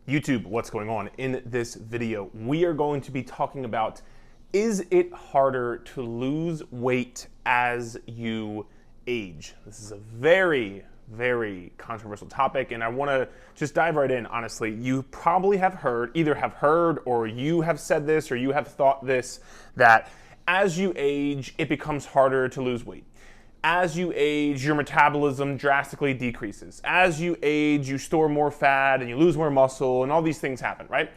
YouTube, what's going on? In this video, we are going to be talking about, is it harder to lose weight as you age? This is a very, very controversial topic, and I want to just dive right in, honestly. You probably have heard, either have heard or you have said this or you have thought this, that as you age, it becomes harder to lose weight. As you age, your metabolism drastically decreases. As you age, you store more fat and you lose more muscle and all these things happen, right?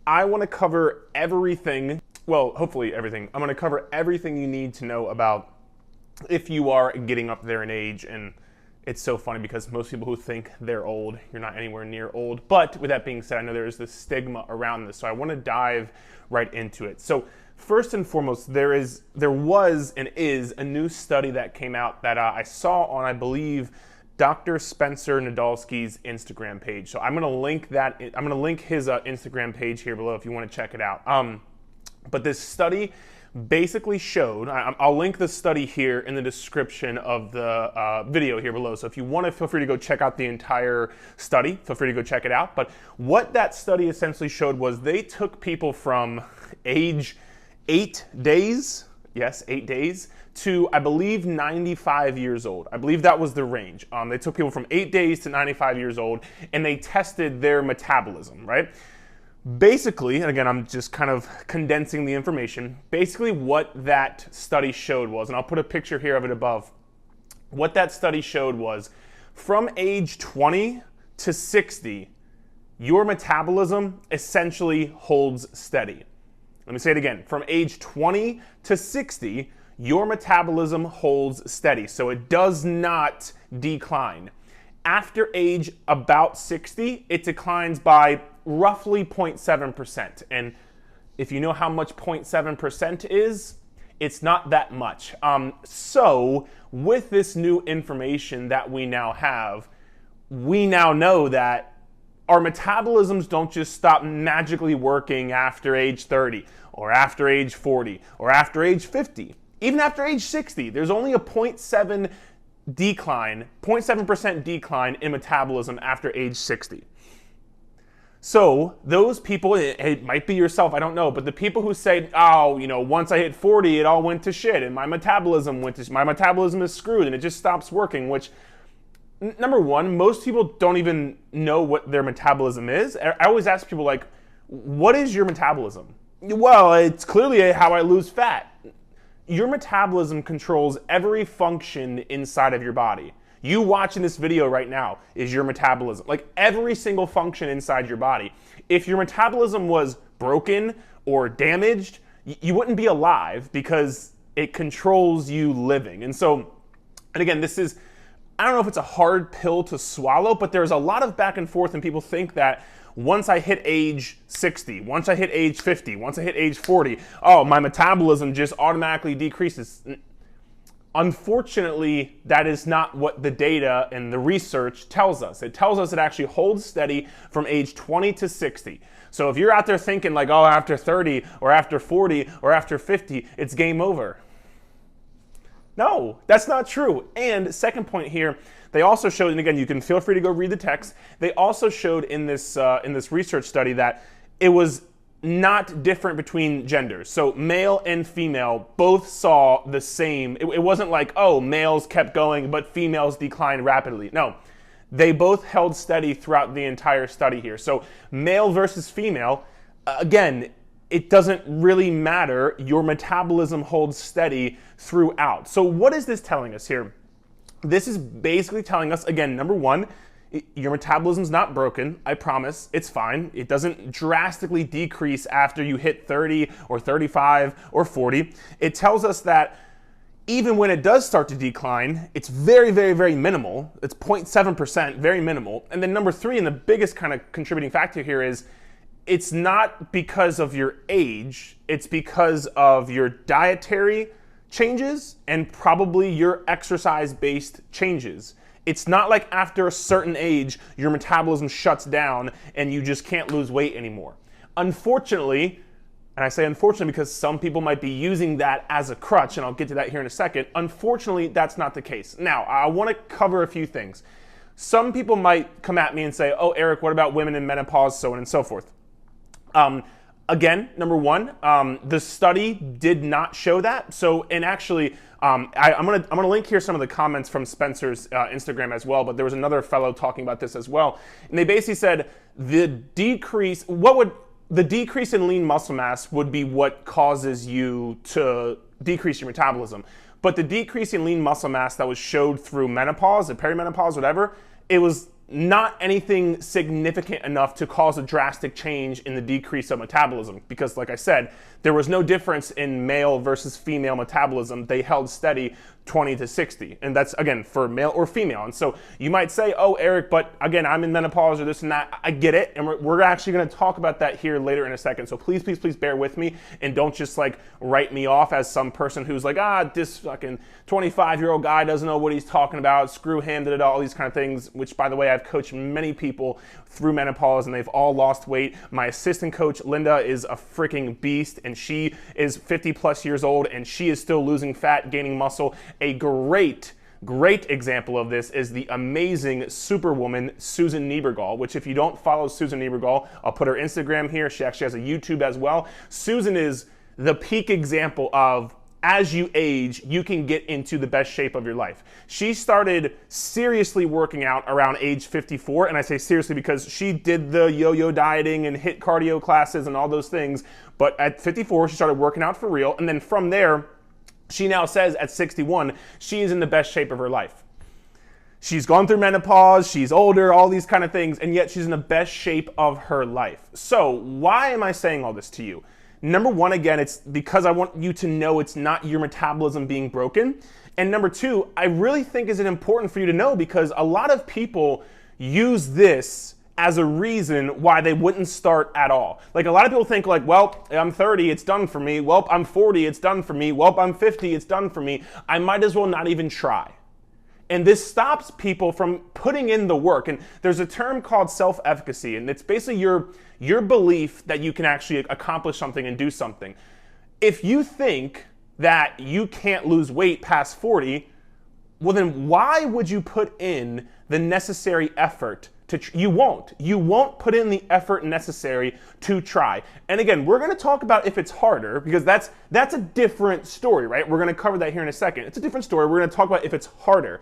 I want to cover everything, well, hopefully everything. I'm going to cover everything you need to know about if you are getting up there in age. And it's so funny because most people who think they're old, you're not anywhere near old. But with that being said, I know there's this stigma around this, so I want to dive right into it. So first and foremost, there was and is a new study that came out that I saw on, I believe, Dr. Spencer Nadolsky's Instagram page. So I'm going to link that. I'm going to link his Instagram page here below if you want to check it out. But this study basically showed, I'll link the study here in the description of the video here below. So if you want to, feel free to go check out the entire study. Feel free to go check it out. But what that study essentially showed was they took people from age 8 days, yes, 8 days, to, I believe, 95 years old. I believe that was the range. They took people from 8 days to 95 years old, and they tested their metabolism, right? Basically, and again, I'm just kind of condensing the information, basically what that study showed was, and I'll put a picture here of it above, what that study showed was from age 20 to 60, your metabolism essentially holds steady. Let me say it again. From age 20 to 60, your metabolism holds steady, so it does not decline. After age about 60, it declines by roughly 0.7%. And if you know how much 0.7% is, it's not that much. So with this new information that we now have, we now know that our metabolisms don't just stop magically working after age 30 or after age 40 or after age 50. Even after age 60, there's only a 0.7% decline in metabolism after age 60. So those people, it might be yourself, I don't know, but the people who say, oh, once I hit 40, it all went to shit and my metabolism is screwed and it just stops working, which, number one, most people don't even know what their metabolism is. I always ask people, like, what is your metabolism? Well, it's clearly how I lose fat. Your metabolism controls every function inside of your body. You watching this video right now is your metabolism. Like every single function inside your body. If your metabolism was broken or damaged, you wouldn't be alive because it controls you living. And so, and again, I don't know if it's a hard pill to swallow, but there's a lot of back and forth and people think that once I hit age 60, once I hit age 50, once I hit age 40, oh, my metabolism just automatically decreases. Unfortunately, that is not what the data and the research tells us. It tells us it actually holds steady from age 20 to 60. So if you're out there thinking like, oh, after 30 or after 40 or after 50, it's game over. No, that's not true. And second point here, they also showed, and again, you can feel free to go read the text. They also showed in this research study that it was not different between genders. So male and female both saw the same. It wasn't like, oh, males kept going, but females declined rapidly. No, they both held steady throughout the entire study here. So male versus female, again, it doesn't really matter. Your metabolism holds steady throughout. So what is this telling us here? This is basically telling us, again, number one, your metabolism's not broken. I promise. It's fine. It doesn't drastically decrease after you hit 30 or 35 or 40. It tells us that even when it does start to decline, it's very, very, very minimal. It's 0.7%, very minimal. And then number three, and the biggest kind of contributing factor here is, it's not because of your age, it's because of your dietary changes and probably your exercise-based changes. It's not like after a certain age, your metabolism shuts down and you just can't lose weight anymore. Unfortunately, and I say unfortunately because some people might be using that as a crutch, and I'll get to that here in a second, unfortunately, that's not the case. Now, I want to cover a few things. Some people might come at me and say, oh, Eric, what about women in menopause, so on and so forth. Again, number one, the study did not show that. So, and actually, I'm gonna link here some of the comments from Spencer's Instagram as well. But there was another fellow talking about this as well, and they basically said the decrease in lean muscle mass would be what causes you to decrease your metabolism. But the decrease in lean muscle mass that was showed through menopause and perimenopause, whatever, it was not anything significant enough to cause a drastic change in the decrease of metabolism. Because like I said, there was no difference in male versus female metabolism. They held steady 20 to 60. And that's, again, for male or female. And so you might say, oh, Eric, but again, I'm in menopause or this and that. I get it. And we're actually going to talk about that here later in a second. So please, please, please bear with me and don't just like write me off as some person who's like, this fucking 25-year-old guy doesn't know what he's talking about. Screw him, all these kind of things, which by the way, I've coached many people through menopause and they've all lost weight. My assistant coach, Linda, is a freaking beast and she is 50 plus years old and she is still losing fat, gaining muscle. A great example of this is the amazing superwoman, Susan Niebergall, which if you don't follow Susan Niebergall, I'll put her Instagram here. She actually has a YouTube as well. Susan is the peak example of as you age, you can get into the best shape of your life. She started seriously working out around age 54, and I say seriously because she did the yo-yo dieting and HIIT cardio classes and all those things, but at 54, she started working out for real, and then from there, she now says at 61, she is in the best shape of her life. She's gone through menopause, she's older, all these kind of things, and yet she's in the best shape of her life. So why am I saying all this to you? Number one, again, it's because I want you to know it's not your metabolism being broken. And number two, I really think is it important for you to know because a lot of people use this as a reason why they wouldn't start at all. Like a lot of people think like, well, I'm 30, it's done for me. Well, I'm 40, it's done for me. Well, I'm 50, it's done for me. I might as well not even try. And this stops people from putting in the work. And there's a term called self-efficacy, and it's basically your belief that you can actually accomplish something and do something. If you think that you can't lose weight past 40, well then why would you put in the necessary effort to you won't put in the effort necessary to try. And again, we're going to talk about if it's harder because that's a different story, right? We're going to cover that here in a second. It's a different story. We're going to talk about if it's harder.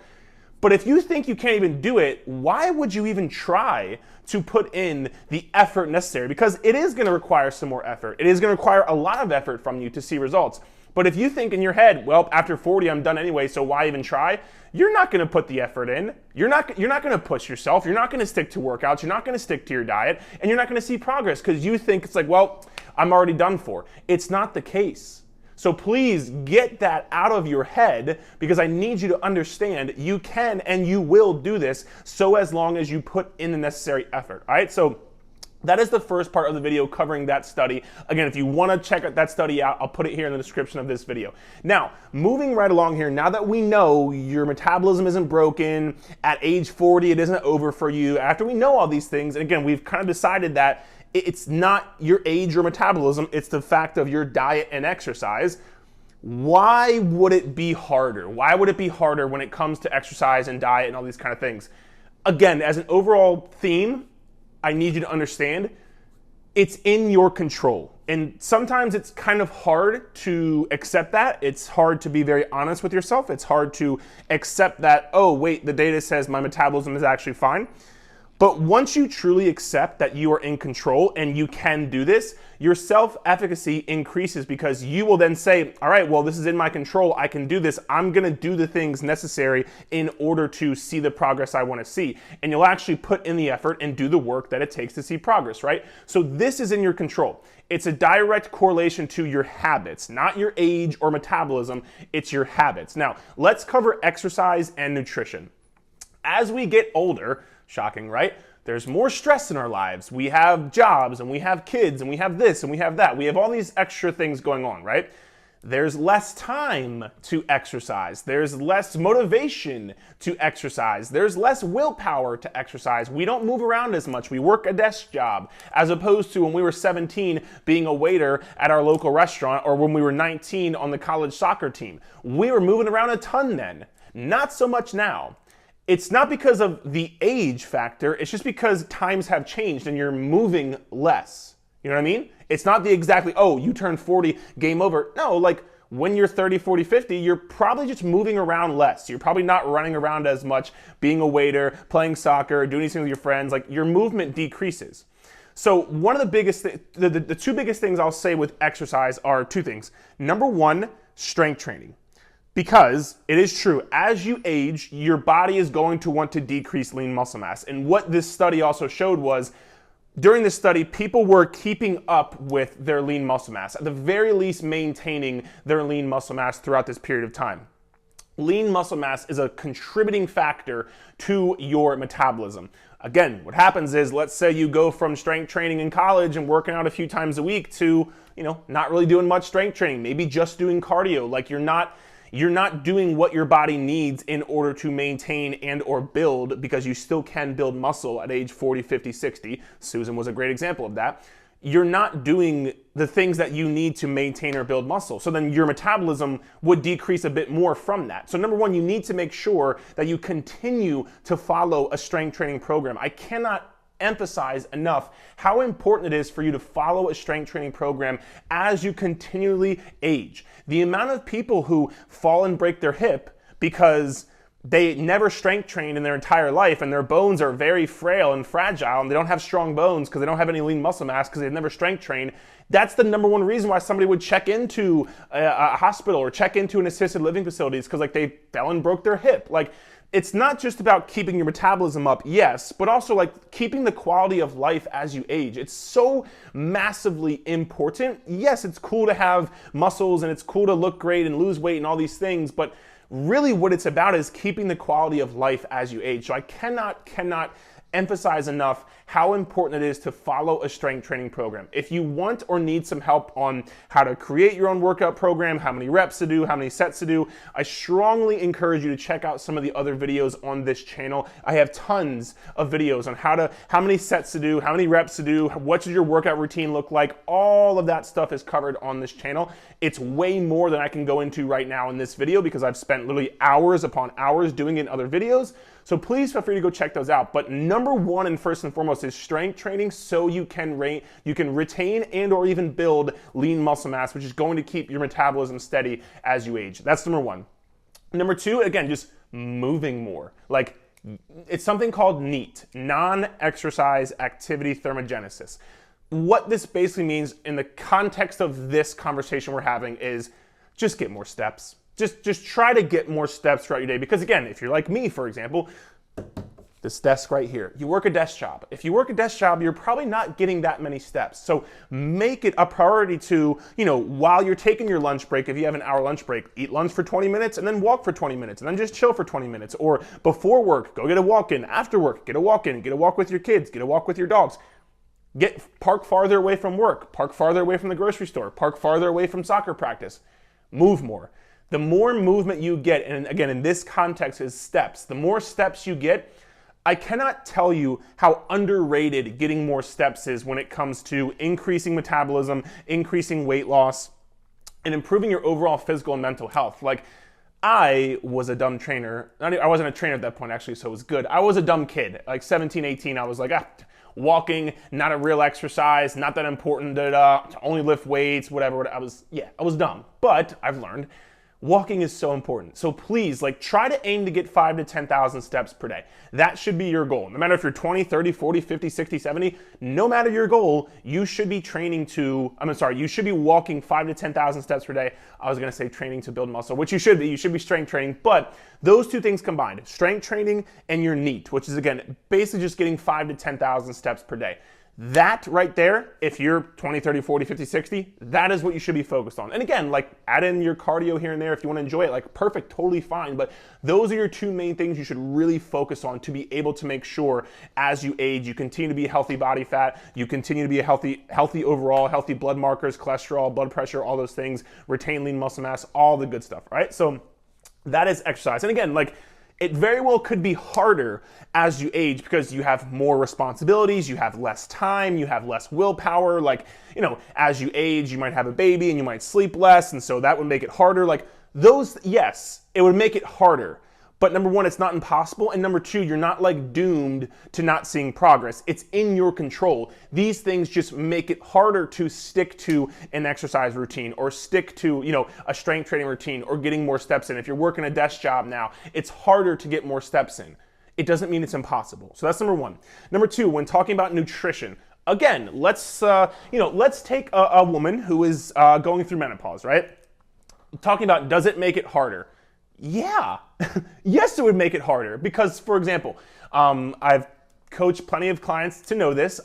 But if you think you can't even do it, why would you even try to put in the effort necessary? Because it is going to require some more effort. It is going to require a lot of effort from you to see results. But if you think in your head, well, after 40, I'm done anyway, so why even try? You're not going to put the effort in. You're not going to push yourself. You're not going to stick to workouts. You're not going to stick to your diet. And you're not going to see progress because you think it's like, well, I'm already done for. It's not the case. So please get that out of your head because I need you to understand you can and you will do this so as long as you put in the necessary effort. All right, so that is the first part of the video covering that study. Again, if you want to check that study out, I'll put it here in the description of this video. Now, moving right along here, now that we know your metabolism isn't broken, at age 40 it isn't over for you, after we know all these things, and again, we've kind of decided that it's not your age or metabolism, it's the fact of your diet and exercise. Why would it be harder? Why would it be harder when it comes to exercise and diet and all these kind of things? Again, as an overall theme, I need you to understand it's in your control. And sometimes it's kind of hard to accept that. It's hard to be very honest with yourself. It's hard to accept that, oh, wait, the data says my metabolism is actually fine. But once you truly accept that you are in control and you can do this, your self-efficacy increases because you will then say, all right, well, this is in my control. I can do this. I'm going to do the things necessary in order to see the progress I want to see. And you'll actually put in the effort and do the work that it takes to see progress, right? So this is in your control. It's a direct correlation to your habits, not your age or metabolism. It's your habits. Now, let's cover exercise and nutrition. As we get older, shocking, right? There's more stress in our lives. We have jobs and we have kids and we have this and we have that. We have all these extra things going on, right? There's less time to exercise. There's less motivation to exercise. There's less willpower to exercise. We don't move around as much. We work a desk job as opposed to when we were 17 being a waiter at our local restaurant or when we were 19 on the college soccer team. We were moving around a ton then. Not so much now. it's not because of the age factor, it's just because times have changed and you're moving less. You know what I mean? It's not the exactly, oh, you turned 40, game over. No, like when you're 30, 40, 50, you're probably just moving around less. You're probably not running around as much, being a waiter, playing soccer, doing these things with your friends. Like your movement decreases. So one of the biggest, the two biggest things I'll say with exercise are two things. Number one, strength training. Because it is true, as you age, your body is going to want to decrease lean muscle mass. And what this study also showed was, during this study, people were keeping up with their lean muscle mass, at the very least maintaining their lean muscle mass throughout this period of time. Lean muscle mass is a contributing factor to your metabolism. Again, what happens is, let's say you go from strength training in college and working out a few times a week to, not really doing much strength training, maybe just doing cardio. Like you're not doing what your body needs in order to maintain and or build, because you still can build muscle at age 40, 50, 60. Susan was a great example of that. You're not doing the things that you need to maintain or build muscle. So then your metabolism would decrease a bit more from that. So number one, you need to make sure that you continue to follow a strength training program. I cannot emphasize enough how important it is for you to follow a strength training program as you continually age. The amount of people who fall and break their hip because they never strength trained in their entire life and their bones are very frail and fragile and they don't have strong bones because they don't have any lean muscle mass because they've never strength trained. That's the number one reason why somebody would check into a hospital or check into an assisted living facility, because like they fell and broke their hip. Like, it's not just about keeping your metabolism up, yes, but also like keeping the quality of life as you age. It's so massively important. Yes, it's cool to have muscles and it's cool to look great and lose weight and all these things, but really what it's about is keeping the quality of life as you age. So I cannot emphasize enough how important it is to follow a strength training program. If you want or need some help on how to create your own workout program, how many reps to do, how many sets to do, I strongly encourage you to check out some of the other videos on this channel. I have tons of videos on how many sets to do, how many reps to do, what should your workout routine look like. All of that stuff is covered on this channel. It's way more than I can go into right now in this video because I've spent literally hours upon hours doing it in other videos. So please feel free to go check those out. But number one and first and foremost is strength training, so you can retain and or even build lean muscle mass, which is going to keep your metabolism steady as you age. That's number one. Number two, again, just moving more. Like, it's something called NEAT, non-exercise activity thermogenesis. What this basically means in the context of this conversation we're having is just get more steps. Just try to get more steps throughout your day, because again, if you're like me, for example, this desk right here, you work a desk job. If you work a desk job, you're probably not getting that many steps. So make it a priority to, while you're taking your lunch break, if you have an hour lunch break, eat lunch for 20 minutes and then walk for 20 minutes and then just chill for 20 minutes. Or before work, go get a walk in. After work, get a walk in, get a walk with your kids, get a walk with your dogs. Park farther away from work, park farther away from the grocery store, park farther away from soccer practice. Move more. The more movement you get, and again, in this context is steps, the more steps you get, I cannot tell you how underrated getting more steps is when it comes to increasing metabolism, increasing weight loss, and improving your overall physical and mental health. Like, I was a dumb trainer. I wasn't a trainer at that point, actually, so it was good. I was a dumb kid. Like 17, 18, I was like, walking, not a real exercise, not that important, to only lift weights, whatever. I was dumb. But I've learned walking is so important. So please, try to aim to get 5 to 10,000 steps per day. That should be your goal. No matter if you're 20, 30, 40, 50, 60, 70, no matter your goal, you should be you should be walking 5 to 10,000 steps per day. I was gonna say training to build muscle, which you should be strength training, but those two things combined, strength training and your NEAT, which is again, basically just getting 5 to 10,000 steps per day. That right there, if you're 20, 30, 40, 50, 60, that is what you should be focused on. And again, add in your cardio here and there if you want to enjoy it, perfect, totally fine. But those are your two main things you should really focus on to be able to make sure as you age, you continue to be healthy body fat, you continue to be a healthy overall, healthy blood markers, cholesterol, blood pressure, all those things, retain lean muscle mass, all the good stuff, right? So that is exercise. And again, it very well could be harder as you age because you have more responsibilities, you have less time, you have less willpower. As you age, you might have a baby and you might sleep less, and so that would make it harder. Yes, it would make it harder. But number one, it's not impossible. And number two, you're not like doomed to not seeing progress. It's in your control. These things just make it harder to stick to an exercise routine or stick to, a strength training routine or getting more steps in. If you're working a desk job now, it's harder to get more steps in. It doesn't mean it's impossible. So that's number one. Number two, when talking about nutrition, again, let's take a woman who is going through menopause, right? Talking about, does it make it harder? Yeah, yes, it would make it harder because, for example, I've coached plenty of clients to know this.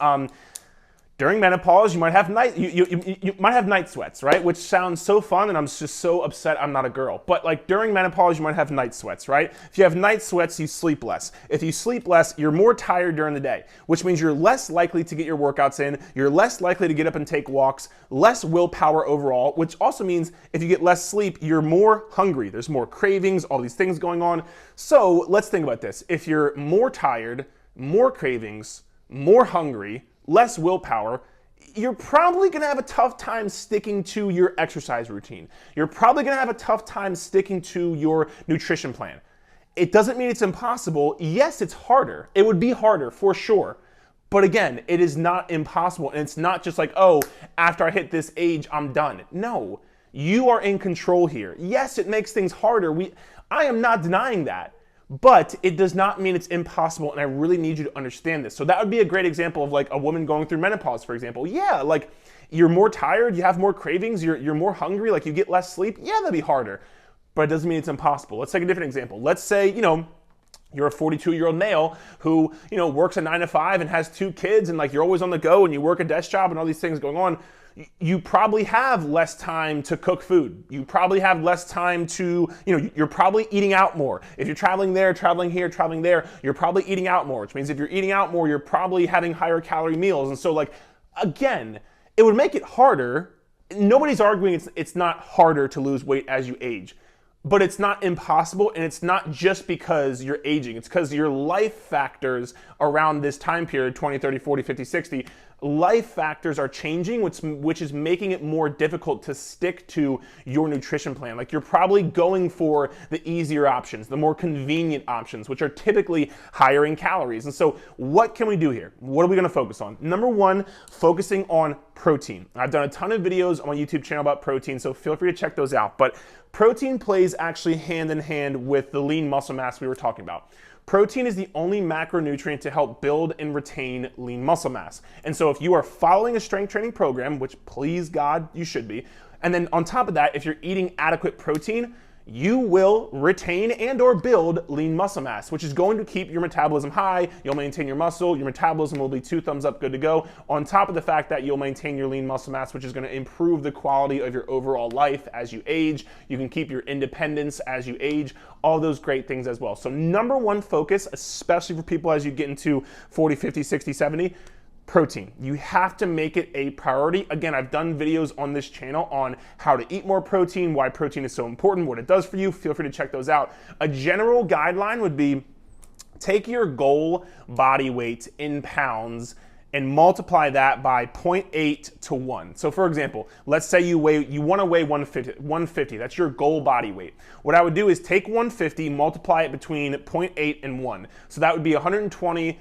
During menopause, you might have night sweats, right? Which sounds so fun, and I'm just so upset I'm not a girl. But like during menopause, you might have night sweats, right? If you have night sweats, you sleep less. If you sleep less, you're more tired during the day, which means you're less likely to get your workouts in. You're less likely to get up and take walks, less willpower overall, which also means if you get less sleep, you're more hungry. There's more cravings, all these things going on. So let's think about this. If you're more tired, more cravings, more hungry, less willpower, you're probably gonna have a tough time sticking to your exercise routine. You're probably gonna have a tough time sticking to your nutrition plan. It doesn't mean it's impossible. Yes, it's harder. It would be harder for sure. But again, it is not impossible. And it's not just like, oh, after I hit this age, I'm done. No, you are in control here. Yes, it makes things harder. I am not denying that. But it does not mean it's impossible, and I really need you to understand this. So that would be a great example of like a woman going through menopause, for example. Yeah, like you're more tired, you have more cravings, you're more hungry, like you get less sleep. Yeah, that'd be harder, but it doesn't mean it's impossible. Let's take a different example. Let's say, you're a 42-year-old male who, works a 9 to 5 and has 2 kids, and like you're always on the go and you work a desk job and all these things going on. You probably have less time to cook food. You probably have less time to, you're probably eating out more. If you're traveling there, traveling here, traveling there, you're probably eating out more, which means if you're eating out more, you're probably having higher calorie meals. And so like, again, it would make it harder. Nobody's arguing it's not harder to lose weight as you age. But it's not impossible, and it's not just because you're aging. It's because your life factors around this time period, 20, 30, 40, 50, 60, life factors are changing, which is making it more difficult to stick to your nutrition plan. Like you're probably going for the easier options, the more convenient options, which are typically higher in calories. And so what can we do here? What are we gonna focus on? Number one, focusing on protein. I've done a ton of videos on my YouTube channel about protein, so feel free to check those out. But protein plays actually hand in hand with the lean muscle mass we were talking about. Protein is the only macronutrient to help build and retain lean muscle mass. And so if you are following a strength training program, which please God, you should be, and then on top of that, if you're eating adequate protein, you will retain and or build lean muscle mass, which is going to keep your metabolism high. You'll maintain your muscle. Your metabolism will be 2 thumbs up, good to go. On top of the fact that you'll maintain your lean muscle mass, which is going to improve the quality of your overall life as you age. You can keep your independence as you age, all those great things as well. So number one focus, especially for people as you get into 40, 50, 60, 70, protein. You have to make it a priority. Again, I've done videos on this channel on how to eat more protein, why protein is so important, what it does for you. Feel free to check those out. A general guideline would be take your goal body weight in pounds and multiply that by 0.8 to 1. So for example, let's say you want to weigh 150. That's your goal body weight. What I would do is take 150, multiply it between 0.8 and 1. So that would be 120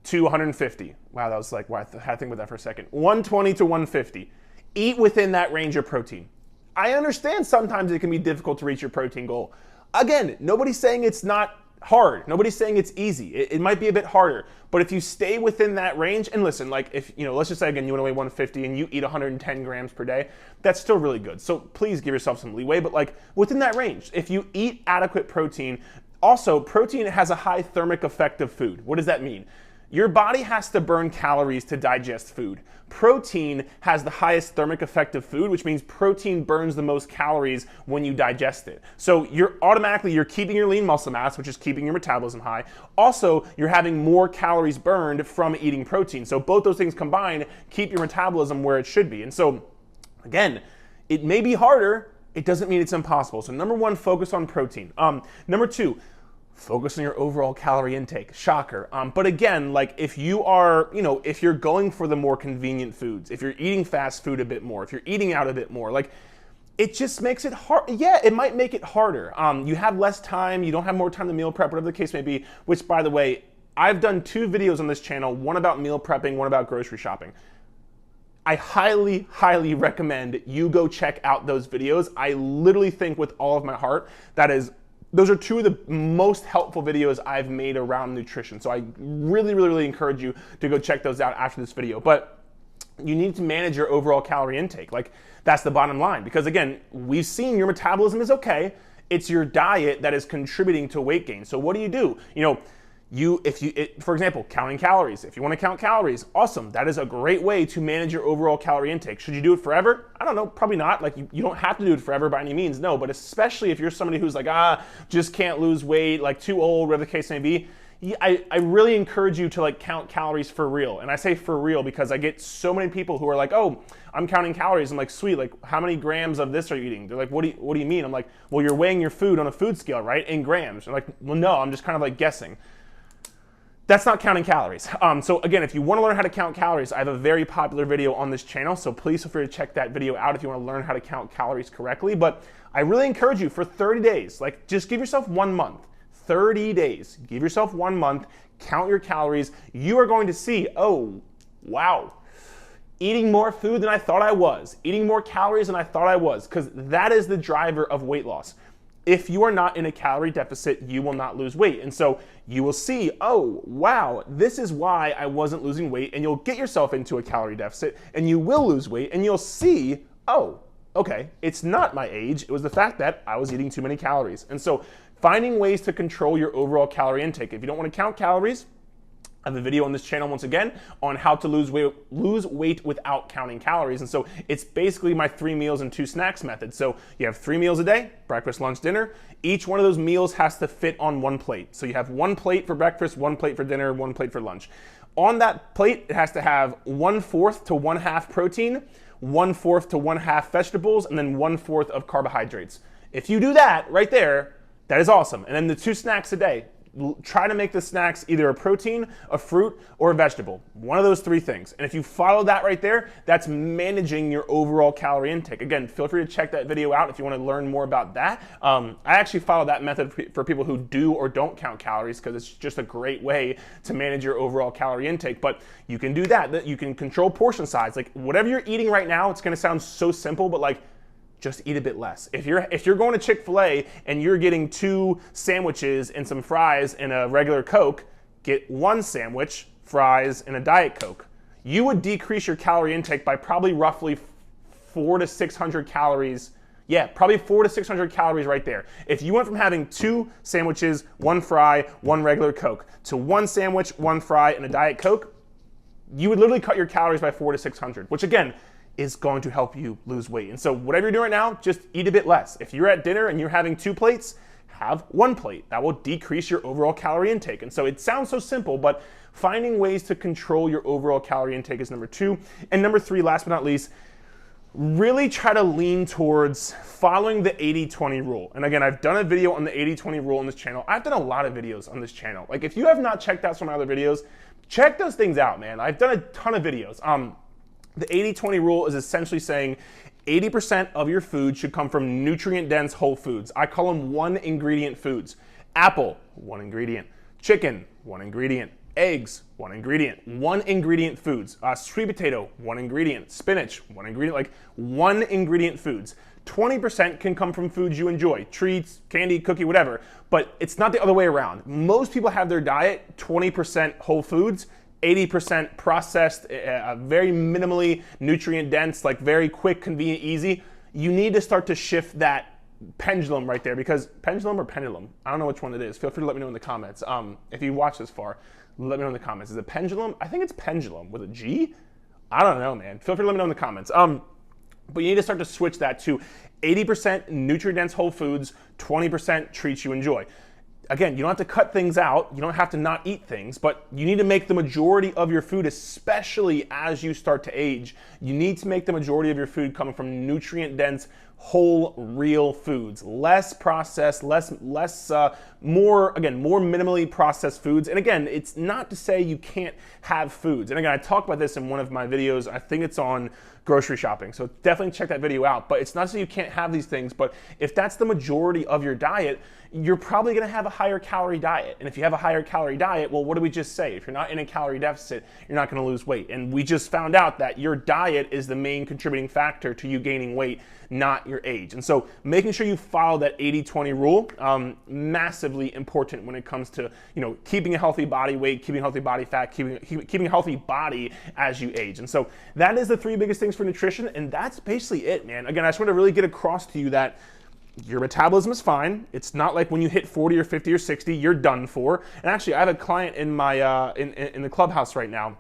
to 150. Wow, that was like, wow, I had to think about that for a second. 120 to 150. Eat within that range of protein. I understand sometimes it can be difficult to reach your protein goal. Again, nobody's saying it's not hard. Nobody's saying it's easy. It might be a bit harder, but if you stay within that range, and listen, like if, let's just say again, you want to weigh 150 and you eat 110 grams per day, that's still really good. So please give yourself some leeway, but like within that range, if you eat adequate protein, also protein has a high thermic effect of food. What does that mean? Your body has to burn calories to digest food. Protein has the highest thermic effect of food, which means protein burns the most calories when you digest it. So you're keeping your lean muscle mass, which is keeping your metabolism high. Also, you're having more calories burned from eating protein. So both those things combined keep your metabolism where it should be. And so, again, it may be harder. It doesn't mean it's impossible. So number one, focus on protein. Number two, focus on your overall calorie intake. Shocker. But again, like if you are, if you're going for the more convenient foods, if you're eating fast food a bit more, if you're eating out a bit more, like it just makes it hard. Yeah, it might make it harder. You have less time, you don't have more time to meal prep, whatever the case may be, which, by the way, I've done 2 videos on this channel, one about meal prepping, one about grocery shopping. I highly, highly recommend you go check out those videos. I literally think with all of my heart, those are 2 of the most helpful videos I've made around nutrition. So I really, really, really encourage you to go check those out after this video. But you need to manage your overall calorie intake. Like, that's the bottom line. Because again, we've seen your metabolism is okay. It's your diet that is contributing to weight gain. So what do? For example, counting calories. If you want to count calories, awesome. That is a great way to manage your overall calorie intake. Should you do it forever? I don't know, probably not. Like, you don't have to do it forever by any means, no. But especially if you're somebody who's like, just can't lose weight, like too old, whatever the case may be, I really encourage you to like count calories for real. And I say for real because I get so many people who are like, oh, I'm counting calories. I'm like, sweet, like how many grams of this are you eating? They're like, what do you mean? I'm like, well, you're weighing your food on a food scale, right? In grams. I'm like, well, no, I'm just kind of like guessing. That's not counting calories. So again, if you want to learn how to count calories, I have a very popular video on this channel, so please feel free to check that video out if you want to learn how to count calories correctly. But I really encourage you for 30 days, like just give yourself 1 month, 30 days, give yourself 1 month, count your calories. You are going to see, oh, wow, eating more food than I thought I was, eating more calories than I thought I was, because that is the driver of weight loss. If you are not in a calorie deficit, you will not lose weight. And so you will see, oh, wow, this is why I wasn't losing weight. And you'll get yourself into a calorie deficit and you will lose weight. And you'll see, oh, okay, it's not my age. It was the fact that I was eating too many calories. And so finding ways to control your overall calorie intake. If you don't want to count calories, I have a video on this channel once again on how to lose weight without counting calories. And so it's basically my 3 meals and 2 snacks method. So you have 3 meals a day, breakfast, lunch, dinner. Each one of those meals has to fit on 1 plate. So you have 1 plate for breakfast, 1 plate for dinner, 1 plate for lunch. On that plate, it has to have 1/4 to 1/2 protein, 1/4 to 1/2 vegetables, and then 1/4 of carbohydrates. If you do that right there, that is awesome. And then the 2 snacks a day. Try to make the snacks either a protein, a fruit, or a vegetable. One of those 3 things. And if you follow that right there, that's managing your overall calorie intake. Again, feel free to check that video out if you want to learn more about that. I actually follow that method for people who do or don't count calories because it's just a great way to manage your overall calorie intake. But you can do that. You can control portion size. Like whatever you're eating right now, it's going to sound so simple, but like just eat a bit less. If you're going to Chick-fil-A and you're getting 2 sandwiches and some fries and a regular Coke, get 1 sandwich, fries, and a Diet Coke. You would decrease your calorie intake by probably roughly 400 to 600 calories. Yeah, probably 400 to 600 calories right there. If you went from having 2 sandwiches, 1 fry, 1 regular Coke, to 1 sandwich, 1 fry, and a Diet Coke, you would literally cut your calories by 400 to 600, which again, is going to help you lose weight. And so whatever you're doing right now, just eat a bit less. If you're at dinner and you're having 2 plates, have 1 plate. That will decrease your overall calorie intake. And so it sounds so simple, but finding ways to control your overall calorie intake is number 2. And number 3, last but not least, really try to lean towards following the 80-20 rule. And again, I've done a video on the 80-20 rule on this channel. I've done a lot of videos on this channel. Like if you have not checked out some of my other videos, check those things out, man. I've done a ton of videos. The 80-20 rule is essentially saying 80% of your food should come from nutrient-dense whole foods. I call them 1-ingredient foods. Apple, 1 ingredient. Chicken, 1 ingredient. Eggs, 1 ingredient. 1-ingredient foods. Sweet potato, 1 ingredient. Spinach, 1 ingredient. Like 1-ingredient foods. 20% can come from foods you enjoy. Treats, candy, cookie, whatever. But it's not the other way around. Most people have their diet 20% whole foods, 80% processed, very minimally nutrient dense, like very quick, convenient, easy. You need to start to shift that pendulum right there, because pendulum or pendulum, I don't know which one it is. Feel free to let me know in the comments. If you watch this far, let me know in the comments. Is it pendulum? I think it's pendulum with a G. I don't know, man. Feel free to let me know in the comments. But you need to start to switch that to 80% nutrient dense whole foods, 20% treats you enjoy. Again, you don't have to cut things out, you don't have to not eat things, but you need to make the majority of your food, especially as you start to age, you need to make the majority of your food coming from nutrient-dense whole, real foods, less processed, more minimally processed foods. And again, it's not to say you can't have foods. And again, I talk about this in one of my videos. I think it's on grocery shopping. So definitely check that video out. But it's not to say you can't have these things, but if that's the majority of your diet, you're probably gonna have a higher calorie diet. And if you have a higher calorie diet, well, what did we just say? If you're not in a calorie deficit, you're not gonna lose weight. And we just found out that your diet is the main contributing factor to you gaining weight, not your age. And so making sure you follow that 80-20 rule, massively important when it comes to, keeping a healthy body weight, keeping a healthy body fat, keeping a healthy body as you age. And so that is the 3 biggest things for nutrition, and that's basically it, man. Again, I just want to really get across to you that your metabolism is fine. It's not like when you hit 40 or 50 or 60, you're done for. And actually, I have a client in my in the clubhouse right now.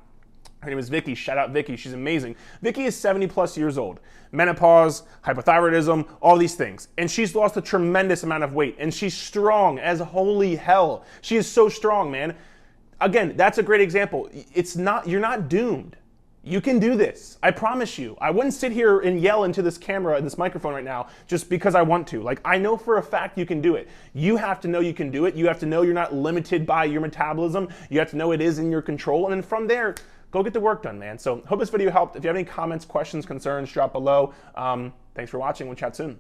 Her name is Vicky. Shout out Vicky. She's amazing. Vicky is 70 plus years old. Menopause, hypothyroidism, all these things. And she's lost a tremendous amount of weight. And she's strong as holy hell. She is so strong, man. Again, that's a great example. You're not doomed. You can do this. I promise you. I wouldn't sit here and yell into this camera and this microphone right now just because I want to. Like, I know for a fact you can do it. You have to know you can do it. You have to know you're not limited by your metabolism. You have to know it is in your control. And then from there, go get the work done, man. So hope this video helped. If you have any comments, questions, concerns, drop below. Thanks for watching. We'll chat soon.